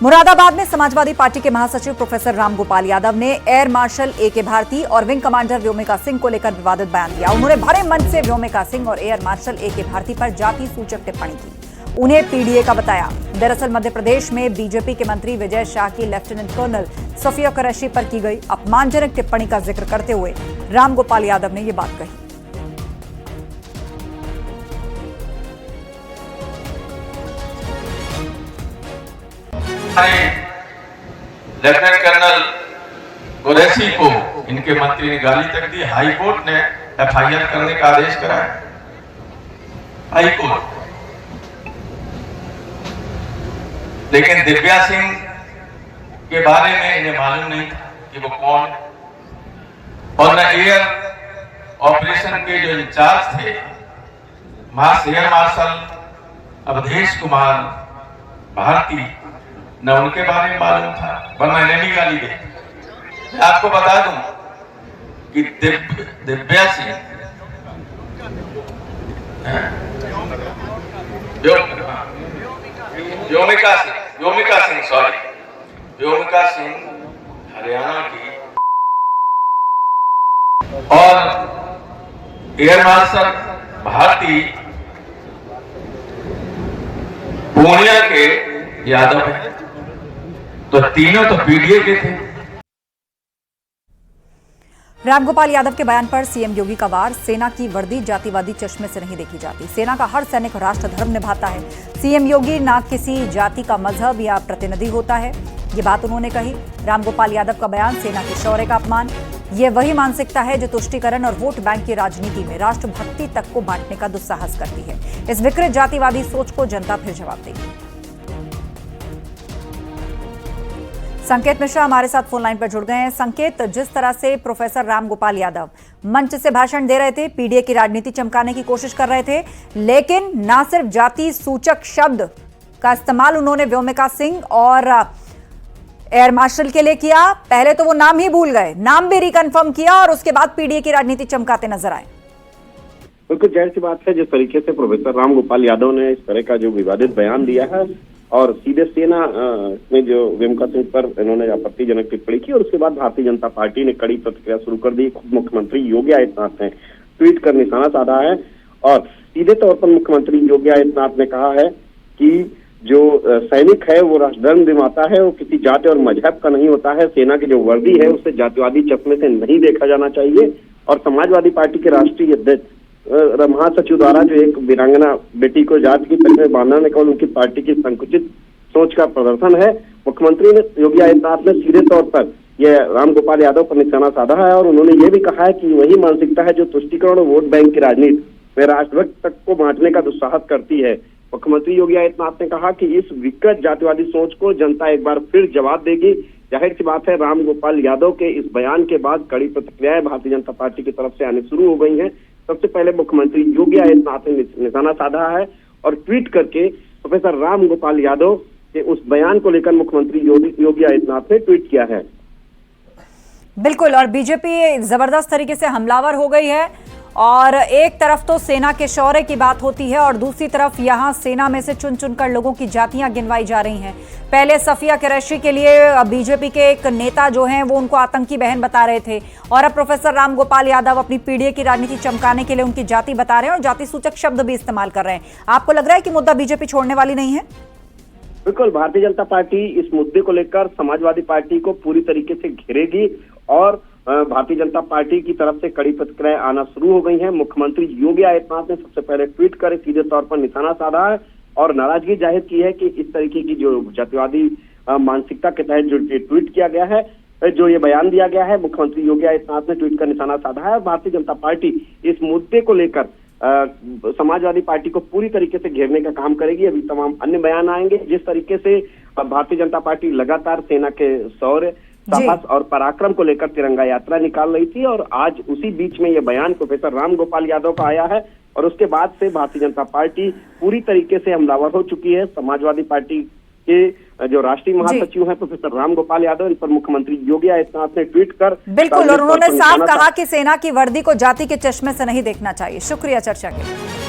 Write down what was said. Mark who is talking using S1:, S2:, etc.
S1: मुरादाबाद में समाजवादी पार्टी के महासचिव प्रोफेसर रामगोपाल यादव ने एयर मार्शल ए.के. भारती और विंग कमांडर व्योमिका सिंह को लेकर विवादित बयान दिया। उन्होंने भरे मन से व्योमिका सिंह और एयर मार्शल ए.के. भारती पर जाति सूचक टिप्पणी की, उन्हें पीडीए का बताया। दरअसल मध्य प्रदेश में बीजेपी के मंत्री विजय शाह की लेफ्टिनेंट कर्नल सफिया कुरैशी पर की गई अपमानजनक टिप्पणी का जिक्र करते हुए रामगोपाल यादव ने ये बात कही।
S2: लेफ्टिनेंट कर्नल कुरैशी को इनके मंत्री ने गाली तक दी। हाई कोर्ट ने एफआईआर करने का आदेश कराया। हाई कोर्ट, लेकिन दिव्या सिंह के बारे में इन्हें मालूम नहीं था कि वो कौन है, और न एयर ऑपरेशन के जो इंचार्ज थे एयर मार्शल अवधेश कुमार भारती, न उनके बारे में मालूम था, वरना इन्हें भी गाली दे। मैं आपको बता दूं कि दिव्या सिंह व्योमिका सिंह हरियाणा की और एयर मार्शल भारती पूर्णिया के यादव है, तो तीनों तो पीडीए के थे।
S1: रामगोपाल यादव के बयान पर सीएम योगी का वार। सेना की वर्दी जातिवादी चश्मे से नहीं देखी जाती। सेना का हर सैनिक राष्ट्र धर्म निभाता है। सीएम योगी ना किसी जाति का मजहब या प्रतिनिधि होता है, ये बात उन्होंने कही। रामगोपाल यादव का बयान सेना के शौर्य का अपमान। ये वही मानसिकता है जो तुष्टीकरण और वोट बैंक की राजनीति में राष्ट्रभक्ति तक को बांटने का दुस्साहस करती है। इस विकृत जातिवादी सोच को जनता फिर जवाब देगी। संकेत मिश्रा हमारे साथ फोन लाइन पर जुड़ गए हैं। संकेत, जिस तरह से प्रोफेसर रामगोपाल यादव मंच से भाषण दे रहे थे, पीडीए की राजनीति चमकाने की कोशिश कर रहे थे, लेकिन ना सिर्फ जाति सूचक शब्द का इस्तेमाल उन्होंने व्योमिका सिंह और एयर मार्शल के लिए किया। पहले तो वो नाम ही भूल गए, नाम भी रिकन्फर्म किया और उसके बाद पीडीए की राजनीति चमकाते नजर आए।
S3: बिल्कुल जाहिर सी बात है, जिस तरीके से प्रोफेसर रामगोपाल यादव ने इस तरह का जो विवादित बयान दिया है और सीधे सेना में जो व्योमिका सिंह पर इन्होंने आपत्तिजनक टिप्पणी की और उसके बाद भारतीय जनता पार्टी ने कड़ी प्रतिक्रिया शुरू कर दी। खुद मुख्यमंत्री योगी आदित्यनाथ ने ट्वीट कर निशाना साधा है और सीधे तौर पर मुख्यमंत्री योगी आदित्यनाथ ने कहा है कि जो सैनिक है वो राष्ट्र धर्म निभाता है, वो किसी जाति और मजहब का नहीं होता है। सेना की जो वर्दी है उसे जातिवादी चश्मे से नहीं देखा जाना चाहिए। और समाजवादी पार्टी के राष्ट्रीय अध्यक्ष महासचिव द्वारा जो एक वीरांगना बेटी को जाति की परी में बांधना ने केवल उनकी पार्टी की संकुचित सोच का प्रदर्शन है। मुख्यमंत्री ने योगी आदित्यनाथ ने सीधे तौर पर यह रामगोपाल यादव पर निशाना साधा है और उन्होंने ये भी कहा है कि वही मानसिकता है जो तुष्टीकरण और वोट बैंक की राजनीति में राष्ट्रभक्त तक को बांटने का दुस्साहस करती है। मुख्यमंत्री योगी आदित्यनाथ ने कहा कि इस विकृत जातिवादी सोच को जनता एक बार फिर जवाब देगी। जाहिर सी बात है, रामगोपाल यादव के इस बयान के बाद कड़ी प्रतिक्रियाएं भारतीय जनता पार्टी की तरफ से आने शुरू हो गई हैं। सबसे पहले मुख्यमंत्री योगी आदित्यनाथ ने निशाना साधा है और ट्वीट करके प्रोफेसर रामगोपाल यादव के उस बयान को लेकर मुख्यमंत्री योगी आदित्यनाथ ने ट्वीट किया है।
S1: बिल्कुल, और बीजेपी जबरदस्त तरीके से हमलावर हो गई है और एक तरफ तो सेना के शौर्य की बात होती है और दूसरी तरफ यहां सेना में से चुन चुनकर लोगों की जातियां गिनवाई जा रही हैं। पहले सफिया कुरैशी के लिए बीजेपी के एक नेता जो हैं वो उनको आतंकी बहन बता रहे थे और अब प्रोफेसर रामगोपाल यादव अपनी पीडीए की राजनीति चमकाने के लिए उनकी जाति बता रहे हैं और जाति सूचक शब्द भी इस्तेमाल कर रहे हैं। आपको लग रहा है कि मुद्दा बीजेपी छोड़ने वाली नहीं है?
S3: बिल्कुल, भारतीय जनता पार्टी इस मुद्दे को लेकर समाजवादी पार्टी को पूरी तरीके से घेरेगी और भारतीय जनता पार्टी की तरफ से कड़ी प्रतिक्रियाएं आना शुरू हो गई हैं। मुख्यमंत्री योगी आदित्यनाथ ने सबसे पहले ट्वीट कर सीधे तौर पर निशाना साधा है और नाराजगी जाहिर की है कि इस तरीके की जो जातिवादी मानसिकता के तहत जो ट्वीट किया गया है, जो ये बयान दिया गया है, मुख्यमंत्री योगी आदित्यनाथ ने ट्वीट कर निशाना साधा है। भारतीय जनता पार्टी इस मुद्दे को लेकर समाजवादी पार्टी को पूरी तरीके से घेरने का काम करेगी। अभी तमाम अन्य बयान आएंगे। जिस तरीके से भारतीय जनता पार्टी लगातार सेना के शौर्य, साहस और पराक्रम को लेकर तिरंगा यात्रा निकाल रही थी और आज उसी बीच में यह बयान प्रोफेसर रामगोपाल यादव का आया है और उसके बाद से भारतीय जनता पार्टी पूरी तरीके से हमलावर हो चुकी है। समाजवादी पार्टी के जो राष्ट्रीय महासचिव हैं प्रोफेसर रामगोपाल यादव, इन पर मुख्यमंत्री योगी आदित्यनाथ ने ट्वीट कर
S1: बिल्कुल, और उन्होंने साफ कहा कि सेना की वर्दी को जाति के चश्मे से नहीं देखना चाहिए। शुक्रिया चर्चा के लिए।